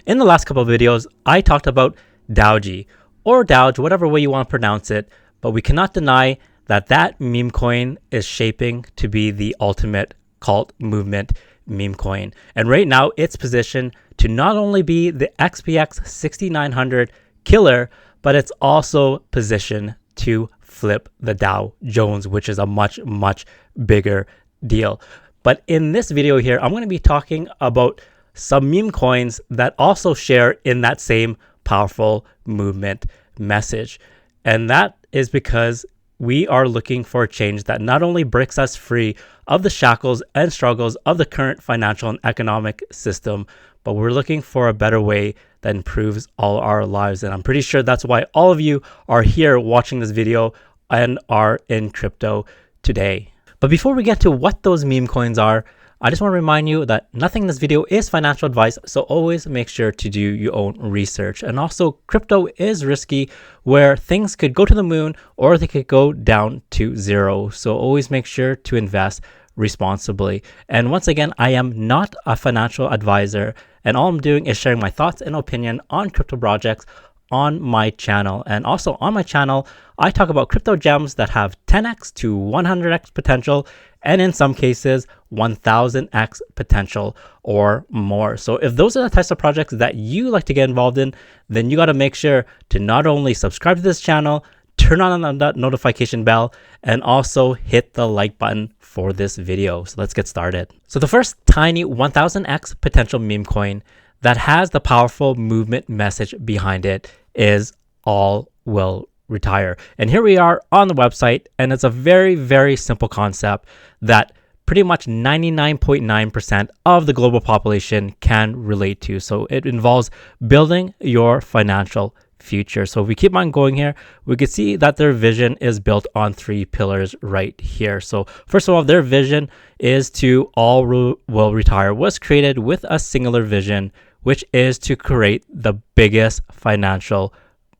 In the last couple of videos, I talked about Dowge or Dowge, whatever way you want to pronounce it, but we cannot deny that that meme coin is shaping to be the ultimate cult movement meme coin. And right now it's positioned to not only be the XPX 6900 killer, but it's also positioned to flip the Dow Jones, which is a much bigger deal. But in this video here, I'm going to be talking about some meme coins that also share in that same powerful movement message. And that is because we are looking for a change that not only breaks us free of the shackles and struggles of the current financial and economic system, but we're looking for a better way that improves all our lives. And I'm pretty sure that's why all of you are here watching this video and are in crypto today. But before we get to what those meme coins are, I just want to remind you that nothing in this video is financial advice, so always make sure to do your own research. And also, crypto is risky, where things could go to the moon or they could go down to zero. So always make sure to invest responsibly. And once again, I am not a financial advisor, and all I'm doing is sharing my thoughts and opinion on crypto projects on my channel. And also on my channel, I talk about crypto gems that have 10x to 100x potential, and in some cases 1000x potential or more. So if those are the types of projects that you like to get involved in, then you got to make sure to not only subscribe to this channel, turn on that notification bell, and also hit the like button for this video. So let's get started. So the first tiny 1000x potential meme coin that has the powerful movement message behind it is all will retire. And here we are on the website, and it's a very simple concept that pretty much 99.9% of the global population can relate to. So it involves building your financial future. So if we keep on going here, we can see that their vision is built on 3 pillars right here. So first of all, their vision is to all will retire was created with a singular vision, which is to create the biggest financial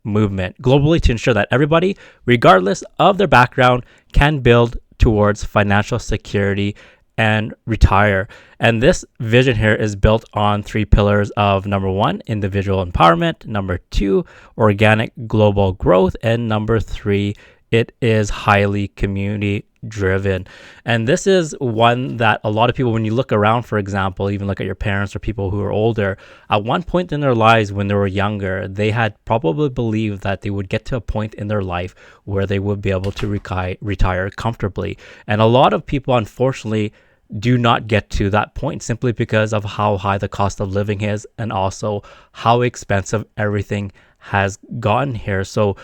movement globally to ensure that everybody, regardless of their background, can build towards financial security and retire. And this vision here is built on 3 pillars of number 1, individual empowerment, number 2, organic global growth, and number 3, it is highly community driven. And this is one that a lot of people, when you look around, for example, even look at your parents or people who are older, at one point in their lives when they were younger, they had probably believed that they would get to a point in their life where they would be able to retire comfortably. And a lot of people, unfortunately, do not get to that point simply because of how high the cost of living is and also how expensive everything has gotten here. So,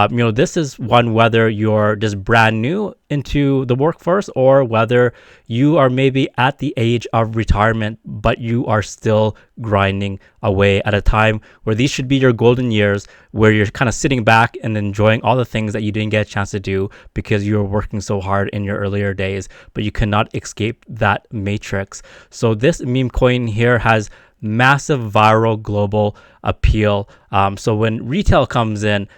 this is one, whether you're just brand new into the workforce or whether you are maybe at the age of retirement, but you are still grinding away at a time where these should be your golden years, where you're kind of sitting back and enjoying all the things that you didn't get a chance to do because you were working so hard in your earlier days, but you cannot escape that matrix. So this meme coin here has massive viral global appeal. So when retail comes in,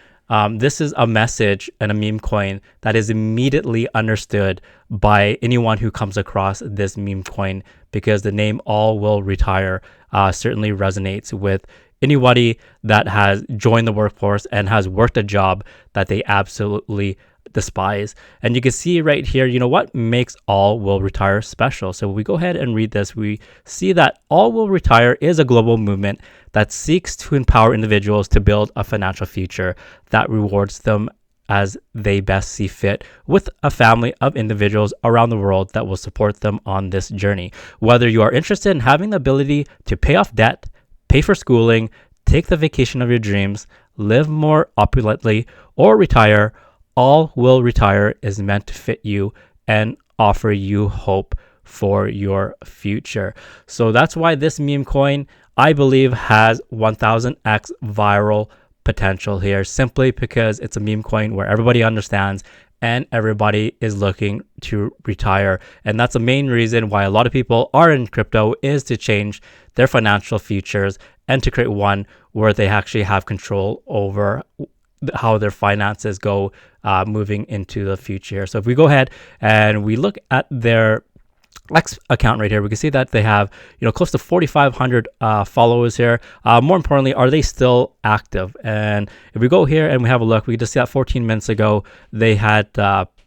this is a message and a meme coin that is immediately understood by anyone who comes across this meme coin, because the name all will retire certainly resonates with anybody that has joined the workforce and has worked a job that they absolutely despise. And you can see right here, what makes all will retire special. So we go ahead and read this. We see that all will retire is a global movement that seeks to empower individuals to build a financial future that rewards them as they best see fit, with a family of individuals around the world that will support them on this journey. Whether you are interested in having the ability to pay off debt, pay for schooling, take the vacation of your dreams, live more opulently, or retire, all will retire is meant to fit you and offer you hope for your future. So that's why this meme coin, I believe, has 1000x viral potential here, simply because it's a meme coin where everybody understands and everybody is looking to retire. And that's the main reason why a lot of people are in crypto, is to change their financial futures and to create one where they actually have control over how their finances go moving into the future. So if we go ahead and we look at their X account right here, we can see that they have, close to 4,500 followers here. More importantly, are they still active? And if we go here and we have a look, we can just see that 14 minutes ago they had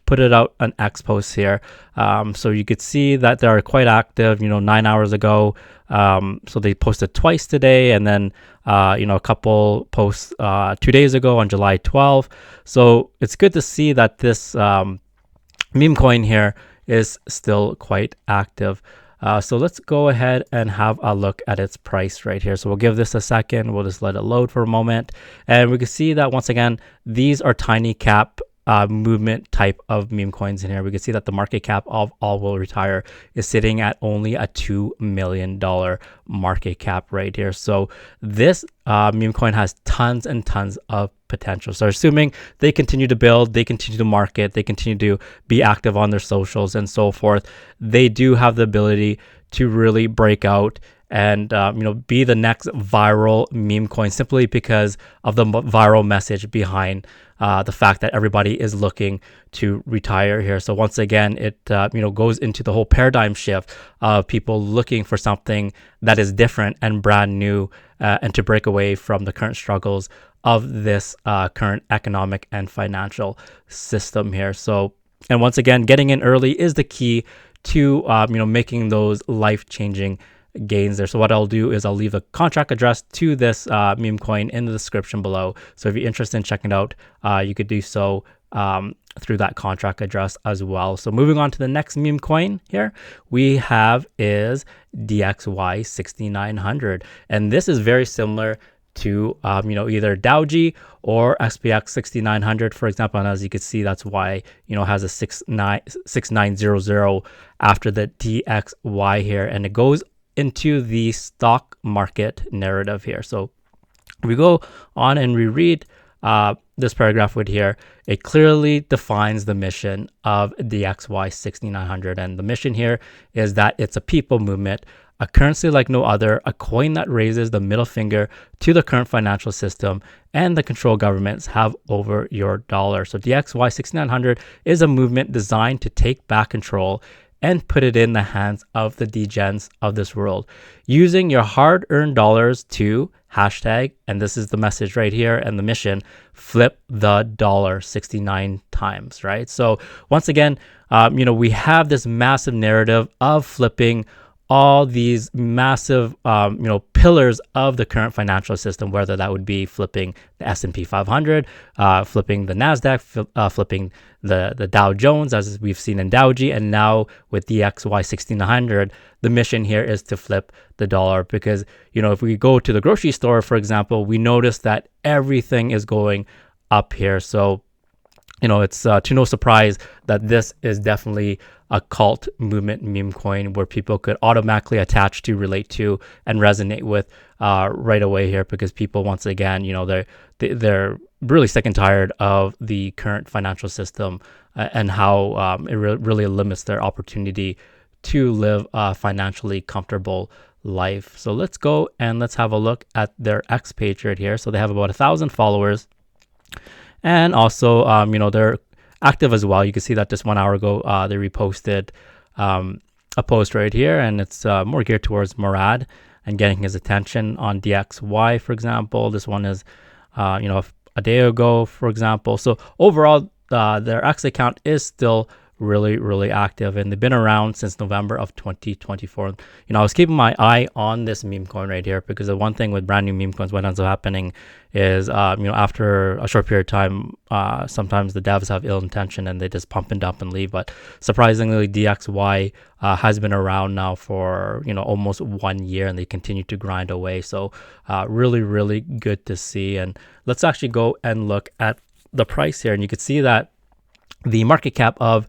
put it out an X post here. So you could see that they are quite active. 9 hours ago. So they posted twice today, and then a couple posts 2 days ago on July 12th. So it's good to see that this meme coin here is still quite active. So let's go ahead and have a look at its price right here. So we'll give this a second. We'll just let it load for a moment. And we can see that once again, these are tiny cap movement type of meme coins in here. We can see that the market cap of All Will Retire is sitting at only a $2 million market cap right here. So this meme coin has tons and tons of potential. So assuming they continue to build, they continue to market, they continue to be active on their socials and so forth, they do have the ability to really break out and be the next viral meme coin, simply because of the viral message behind the fact that everybody is looking to retire here. So once again, it goes into the whole paradigm shift of people looking for something that is different and brand new, and to break away from the current struggles of this current economic and financial system here. So, and once again, getting in early is the key to making those life-changing gains there. So what I'll do is I'll leave a contract address to this meme coin in the description below. So if you're interested in checking it out, you could do so through that contract address as well. So moving on to the next meme coin here, we have is DXY 6900, and this is very similar to either Dowge or SPX 6900, for example. And as you can see, that's why it has a 6900 after the DXY here, and it goes into the stock market narrative here. So we go on and reread this paragraph with here. It clearly defines the mission of DXY 6900, and the mission here is that it's a people movement, a currency like no other, a coin that raises the middle finger to the current financial system and the control governments have over your dollar. So DXY 6900 is a movement designed to take back control and put it in the hands of the degens of this world, using your hard-earned dollars to hashtag, and this is the message right here and the mission, flip the dollar 69 times, right? So once again, we have this massive narrative of flipping all these massive, pillars of the current financial system, whether that would be flipping the S&P 500, flipping the NASDAQ, flipping the Dow Jones, as we've seen in Dowge, and now with DXY 1600, the mission here is to flip the dollar. Because, if we go to the grocery store, for example, we notice that everything is going up here. So, it's to no surprise that this is definitely a cult movement meme coin where people could automatically attach to, relate to, and resonate with right away here, because people, once again, they're really sick and tired of the current financial system and how it really limits their opportunity to live a financially comfortable life. So let's go and let's have a look at their X page right here. So they have about 1,000 followers. And also, they're active as well. You can see that just 1 hour ago, they reposted a post right here, and it's more geared towards Murad and getting his attention on DXY, for example. This one is, a day ago, for example. So overall, their X account is still really active, and they've been around since November of 2024. I was keeping my eye on this meme coin right here, because the one thing with brand new meme coins, what ends up happening is after a short period of time, sometimes the devs have ill intention and they just pump and dump and leave. But surprisingly, DXY has been around now for almost 1 year, and they continue to grind away. So really good to see. And let's actually go and look at the price here, and you can see that the market cap of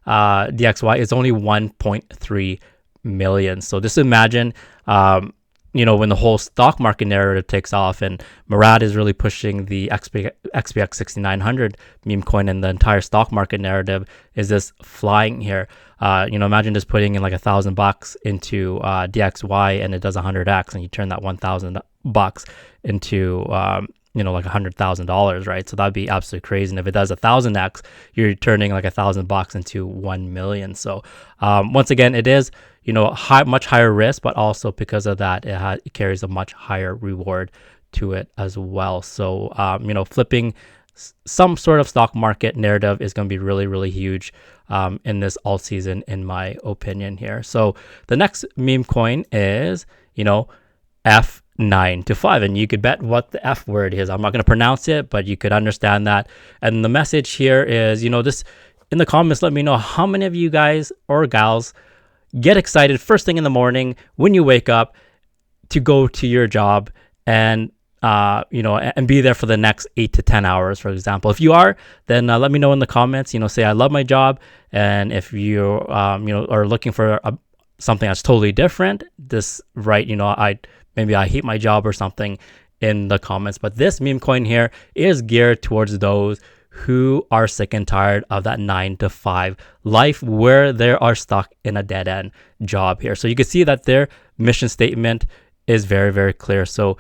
DXY is only 1.3 million. So just imagine, when the whole stock market narrative takes off and Murad is really pushing the XPX 6900 meme coin, and the entire stock market narrative is just flying here. Imagine just putting in like $1,000 into DXY and it does 100x, and you turn that $1,000 into like $100,000, right? So that'd be absolutely crazy. And if it does 1,000x, you're turning like $1,000 into 1 million. So once again, it is, much higher risk, but also because of that, it carries a much higher reward to it as well. So, flipping some sort of stock market narrative is going to be really, really huge in this alt season, in my opinion here. So the next meme coin is, F925, and you could bet what the F word is. I'm not going to pronounce it, but you could understand that. And the message here is, this in the comments, let me know how many of you guys or gals get excited first thing in the morning when you wake up to go to your job and and be there for the next 8 to 10 hours, for example. If you are, then let me know in the comments, say, I love my job. And if you, are looking for something that's totally different, maybe I hate my job or something, in the comments. But this meme coin here is geared towards those who are sick and tired of that 9 to 5 life, where they are stuck in a dead end job here. So you can see that their mission statement is very, very clear. So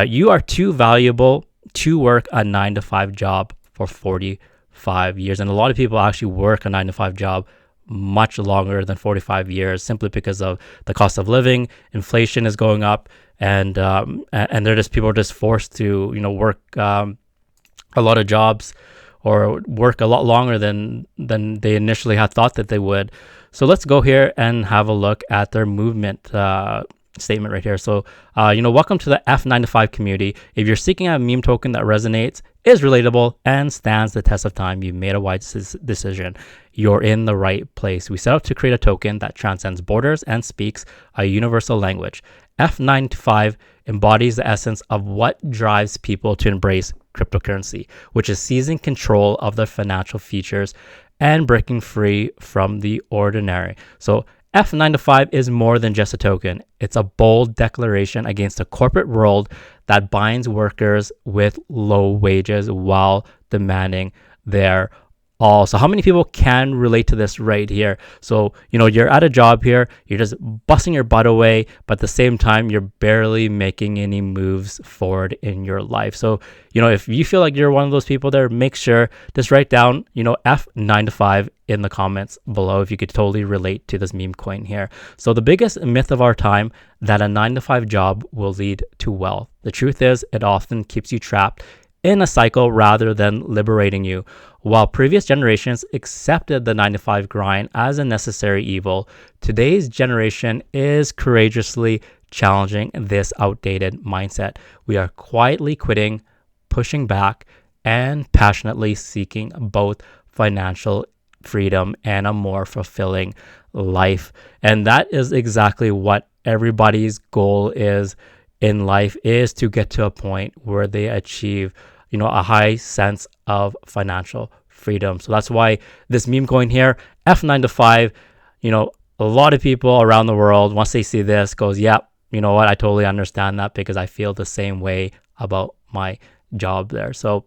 you are too valuable to work a 9 to 5 job for 45 years. And a lot of people actually work a 9 to 5 job much longer than 45 years, simply because of the cost of living. Inflation is going up, and people are just forced to work a lot of jobs, or work a lot longer than they initially had thought that they would. So let's go here and have a look at their movement statement right here. So welcome to the F9to5 community. If you're seeking a meme token that resonates, is relatable, and stands the test of time, you made a wise decision. You're in the right place. We set out to create a token that transcends borders and speaks a universal language. F9to5 embodies the essence of what drives people to embrace cryptocurrency, which is seizing control of their financial features and breaking free from the ordinary. So F9to5 is more than just a token. It's a bold declaration against a corporate world that binds workers with low wages while demanding their all. So how many people can relate to this right here? So, you're at a job here, you're just busting your butt away, but at the same time, you're barely making any moves forward in your life. So, if you feel like you're one of those people there, make sure just write down, F9to5 in the comments below if you could totally relate to this meme coin here. So the biggest myth of our time, that a 9 to 5 job will lead to wealth. The truth is, it often keeps you trapped in a cycle rather than liberating you. While previous generations accepted the 9 to 5 grind as a necessary evil, today's generation is courageously challenging this outdated mindset. We are quietly quitting, pushing back, and passionately seeking both financial freedom and a more fulfilling life. And that is exactly what everybody's goal is in life, is to get to a point where they achieve a high sense of financial freedom. So that's why this meme coin here, F9to5, a lot of people around the world, once they see this, goes, yep, you know what, I totally understand that, because I feel the same way about my job there. So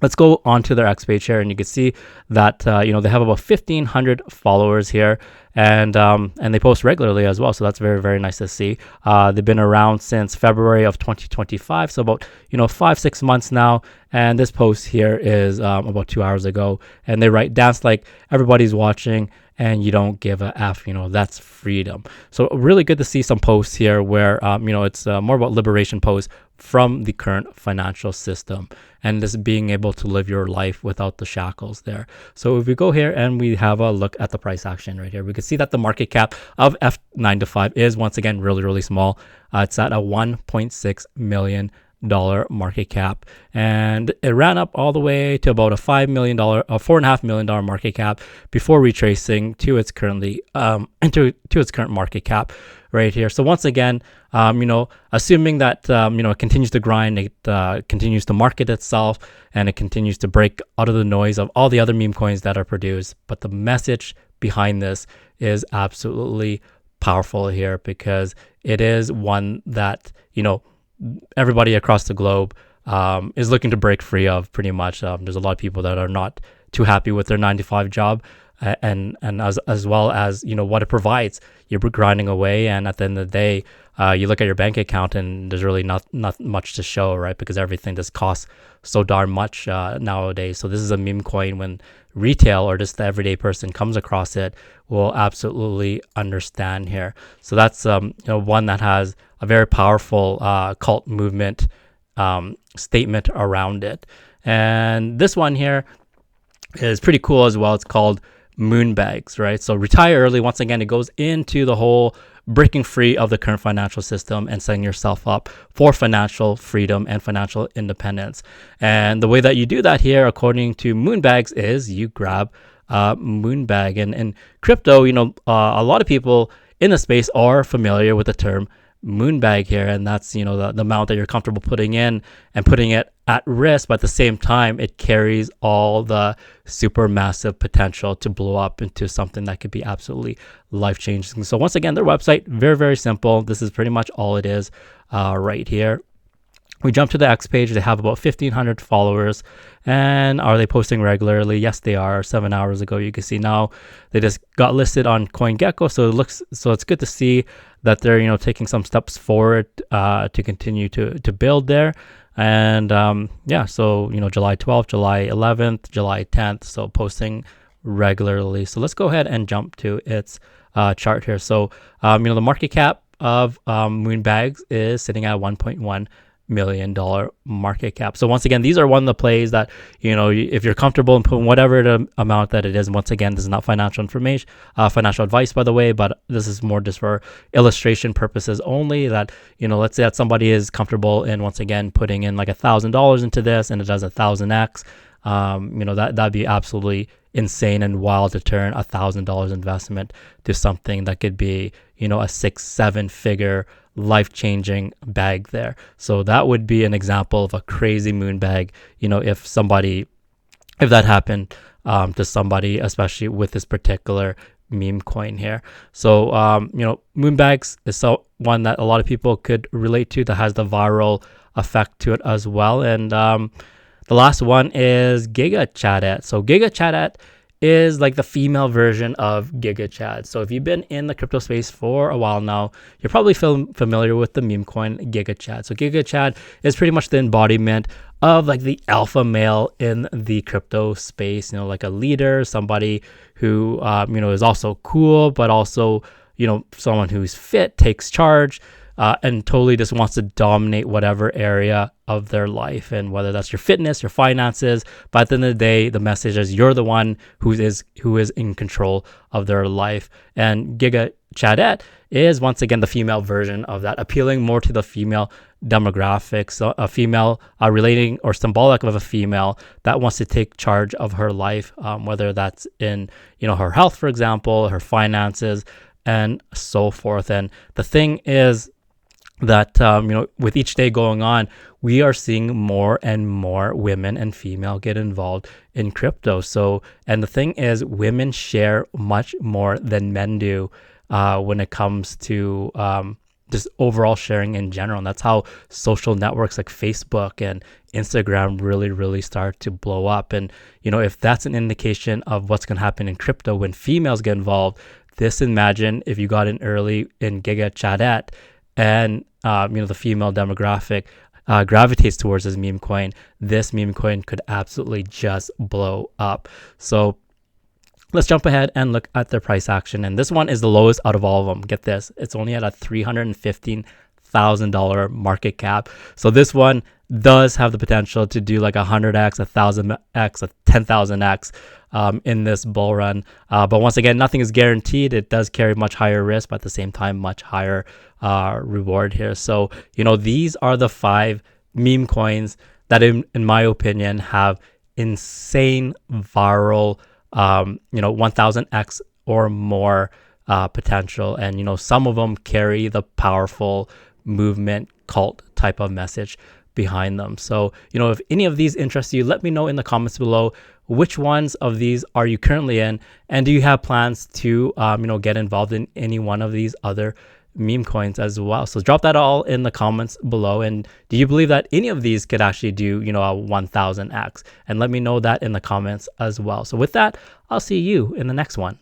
let's go on to their X page here, and you can see that they have about 1,500 followers here, and they post regularly as well. So that's very, very nice to see. They've been around since February of 2025, so about 5-6 months now. And this post here is about 2 hours ago, and they write, "Dance like everybody's watching, and you don't give a F, that's freedom." So really good to see some posts here where, it's more about liberation posts from the current financial system, and just being able to live your life without the shackles there. So if we go here and we have a look at the price action right here, we can see that the market cap of F9to5 is once again really, really small. It's at a $1.6 million market cap, and it ran up all the way to about a $4.5 million market cap before retracing to its currently to its current market cap right here. So once again, assuming that it continues to grind, it continues to market itself, and it continues to break out of the noise of all the other meme coins that are produced. But the message behind this is absolutely powerful here, because it is one that everybody across the globe is looking to break free of, pretty much. There's a lot of people that are not too happy with their 9 to 5 job, and as well as what it provides. You're grinding away, and at the end of the day, you look at your bank account and there's really not much to show, right? Because everything just costs so darn much nowadays. So this is a meme coin. When retail or just the everyday person comes across it, will absolutely understand here. So that's one that has a very powerful cult movement statement around it. And this one here is pretty cool as well. It's called Moonbags, right? So retire early. Once again, it goes into the whole breaking free of the current financial system and setting yourself up for financial freedom and financial independence. And the way that you do that here, according to Moonbags, is you grab Moonbag. And in crypto, a lot of people in the space are familiar with the term Moonbag here, and that's the amount that you're comfortable putting in and putting it at risk, but at the same time it carries all the super massive potential to blow up into something that could be absolutely life-changing. So once again, their website, very, very simple. This is pretty much all it is right here. We jump to the X page. They have about 1,500 followers. And are they posting regularly? Yes, they are. 7 hours ago, you can see now they just got listed on CoinGecko. So it's good to see that they're taking some steps forward to continue to build there. And so July 12th, July 11th, July 10th. So posting regularly. So let's go ahead and jump to its chart here. So the market cap of Moonbags is sitting at $1.1 million market cap. So once again, these are one of the plays that if you're comfortable in putting whatever the amount that it is. And once again, this is not financial information, financial advice, by the way, but this is more just for illustration purposes only. That let's say that somebody is comfortable in, once again, putting in like $1,000 into this, and it does 1,000x. That'd be absolutely insane and wild to turn $1,000 investment to something that could be a 6-7 figure life-changing bag there. So that would be an example of a crazy moon bag, if that happened to somebody, especially with this particular meme coin here. So Moonbags is one that a lot of people could relate to, that has the viral effect to it as well. And the last one is GigaChadettete. So GigaChadettete is like the female version of GigaChat. So if you've been in the crypto space for a while now, you're probably familiar with the meme coin GigaChat. So GigaChat is pretty much the embodiment of like the alpha male in the crypto space, like a leader, somebody who is also cool, but also someone who's fit, takes charge, and totally just wants to dominate whatever area of their life, and whether that's your fitness, your finances. But at the end of the day, the message is you're the one who is in control of their life. And GigaChadettete is once again the female version of that, appealing more to the female demographic. So a female relating or symbolic of a female that wants to take charge of her life, whether that's in her health, for example, her finances, and so forth. And the thing is that with each day going on, we are seeing more and more women and female get involved in crypto. So, and the thing is, women share much more than men do when it comes to just overall sharing in general. And that's how social networks like Facebook and Instagram really, really start to blow up. And if that's an indication of what's going to happen in crypto when females get involved, imagine if you got in early in GigaChadettete, and the female demographic gravitates towards this meme coin. This meme coin could absolutely just blow up. So let's jump ahead and look at their price action. And this one is the lowest out of all of them. Get this, it's only at a $315,000 market cap. So this one does have the potential to do like 100x, 1,000x, 10,000x in this bull run. But once again, nothing is guaranteed. It does carry much higher risk, but at the same time, much higher reward here. So, these are the 5 meme coins that in my opinion have insane viral, 1000x or more potential. And, some of them carry the powerful movement cult type of message behind them. So, if any of these interest you, let me know in the comments below. Which ones of these are you currently in? And do you have plans to, get involved in any one of these other meme coins as well. So drop that all in the comments below. And do you believe that any of these could actually do, you know, a 1000x? And let me know that in the comments as well. So with that, I'll see you in the next one.